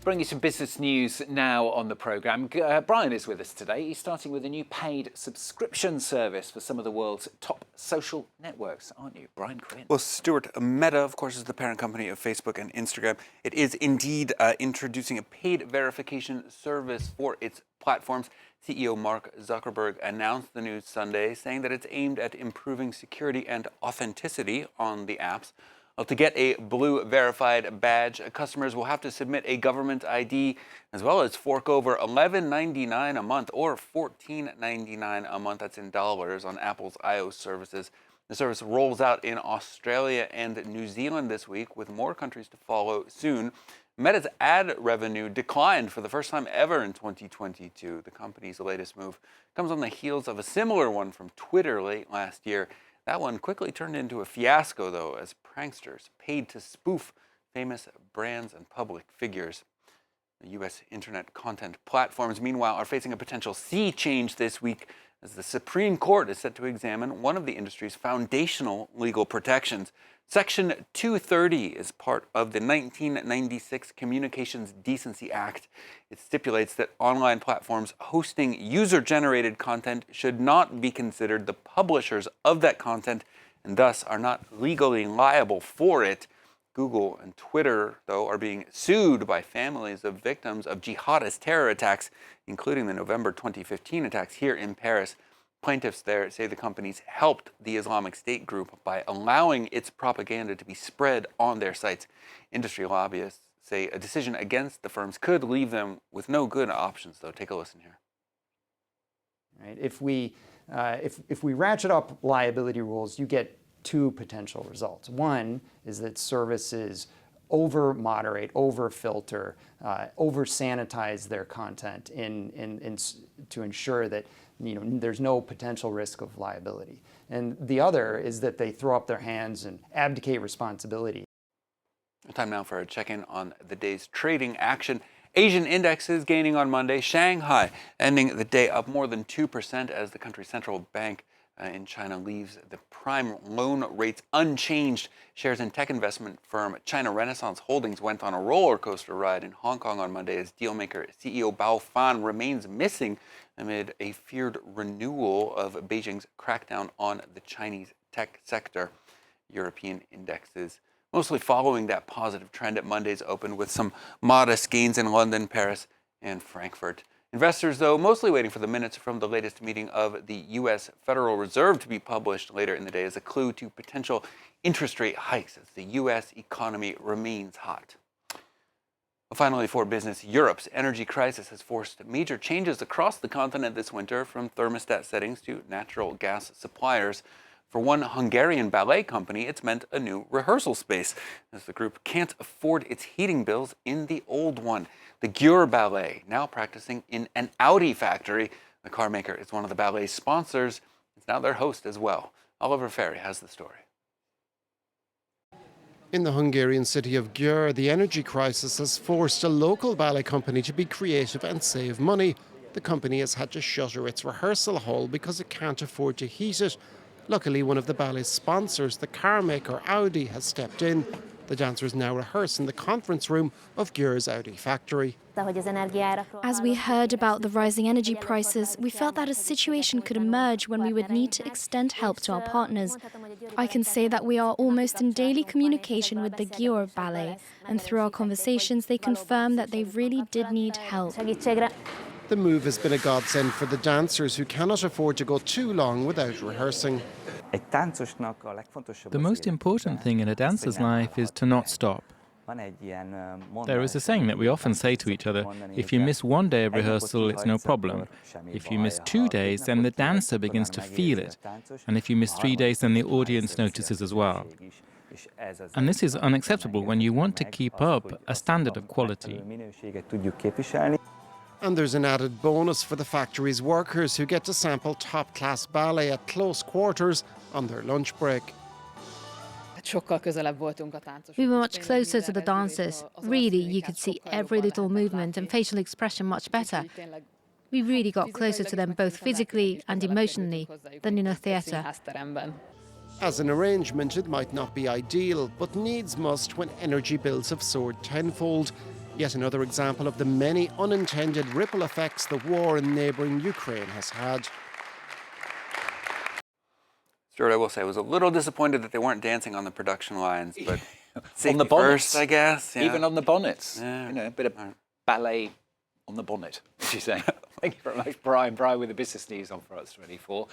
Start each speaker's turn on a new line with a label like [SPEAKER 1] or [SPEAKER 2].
[SPEAKER 1] bring you some business news now on the programme. Brian is with us today. He's starting with a new paid subscription service for some of the world's top social networks, aren't you, Brian Quinn?
[SPEAKER 2] Well, Stuart, Meta, of course, is the parent company of Facebook and Instagram. It is indeed introducing a paid verification service for its platforms. CEO Mark Zuckerberg announced the news Sunday, saying that it's aimed at improving security and authenticity on the apps. Well, to get a blue verified badge, customers will have to submit a government ID as well as fork over $11.99 a month or $14.99 a month. That's in dollars on Apple's iOS services. The service rolls out in Australia and New Zealand this week, with more countries to follow soon. Meta's ad revenue declined for the first time ever in 2022. The company's latest move comes on the heels of a similar one from Twitter late last year. That one quickly turned into a fiasco, though, as pranksters paid to spoof famous brands and public figures. The U.S. internet content platforms, meanwhile, are facing a potential sea change this week as the Supreme Court is set to examine one of the industry's foundational legal protections. Section 230 is part of the 1996 Communications Decency Act. It stipulates that online platforms hosting user-generated content should not be considered the publishers of that content and thus are not legally liable for it. Google and Twitter, though, are being sued by families of victims of jihadist terror attacks, including the November 2015 attacks here in Paris. Plaintiffs there say the companies helped the Islamic State group by allowing its propaganda to be spread on their sites. Industry lobbyists say a decision against the firms could leave them with no good options, though. Take a listen here.
[SPEAKER 3] Right. If we ratchet up liability rules, you get two potential results. One is that services over-moderate, over-filter, over-sanitize their content to ensure that there's no potential risk of liability. And the other is that they throw up their hands and abdicate responsibility.
[SPEAKER 2] Time now for a check-in on the day's trading action. Asian indexes gaining on Monday. Shanghai ending the day up more than 2% as the country's central bank in China leaves the prime loan rates unchanged. Shares in tech investment firm China Renaissance Holdings went on a roller coaster ride in Hong Kong on Monday as dealmaker CEO Bao Fan remains missing amid a feared renewal of Beijing's crackdown on the Chinese tech sector. European indexes mostly following that positive trend at Monday's open, with some modest gains in London, Paris, and Frankfurt. Investors, though, mostly waiting for the minutes from the latest meeting of the U.S. Federal Reserve to be published later in the day as a clue to potential interest rate hikes as the U.S. economy remains hot. Finally, for business, Europe's energy crisis has forced major changes across the continent this winter, from thermostat settings to natural gas suppliers. For one Hungarian ballet company, it's meant a new rehearsal space, as the group can't afford its heating bills in the old one. The Ballet, now practicing in an Audi factory. The car maker is one of the ballet's sponsors. It's now their host as well. Oliver Ferry has the story.
[SPEAKER 4] In the Hungarian city of Győr, the energy crisis has forced a local ballet company to be creative and save money. The company has had to shutter its rehearsal hall because it can't afford to heat it. Luckily, one of the ballet's sponsors, the car maker Audi, has stepped in. The dancers now rehearse in the conference room of Győr's Audi factory.
[SPEAKER 5] As we heard about the rising energy prices, we felt that a situation could emerge when we would need to extend help to our partners. I can say that we are almost in daily communication with the Győr Ballet, and through our conversations they confirm that they really did need help.
[SPEAKER 4] The move has been a godsend for the dancers, who cannot afford to go too long without rehearsing.
[SPEAKER 6] The most important thing in a dancer's life is to not stop. There is a saying that we often say to each other: if you miss one day of rehearsal, it's no problem. If you miss 2 days, then the dancer begins to feel it. And if you miss 3 days, then the audience notices as well. And this is unacceptable when you want to keep up a standard of quality.
[SPEAKER 4] And there's an added bonus for the factory's workers, who get to sample top-class ballet at close quarters on their lunch break.
[SPEAKER 7] We were much closer to the dancers. Really, you could see every little movement and facial expression much better. We really got closer to them both physically and emotionally than in a theatre.
[SPEAKER 4] As an arrangement, it might not be ideal, but needs must when energy bills have soared tenfold. Yet another example of the many unintended ripple effects the war in neighbouring Ukraine has had.
[SPEAKER 2] Stuart, I will say, I was a little disappointed that they weren't dancing on the production lines, but
[SPEAKER 1] On the
[SPEAKER 2] safety
[SPEAKER 1] bonnets,
[SPEAKER 2] first, I guess. Yeah.
[SPEAKER 1] even on the bonnets.
[SPEAKER 2] Yeah.
[SPEAKER 1] You know, a bit of ballet on the bonnet, as you say. Thank you very much, Brian. Brian with the business news on France 24.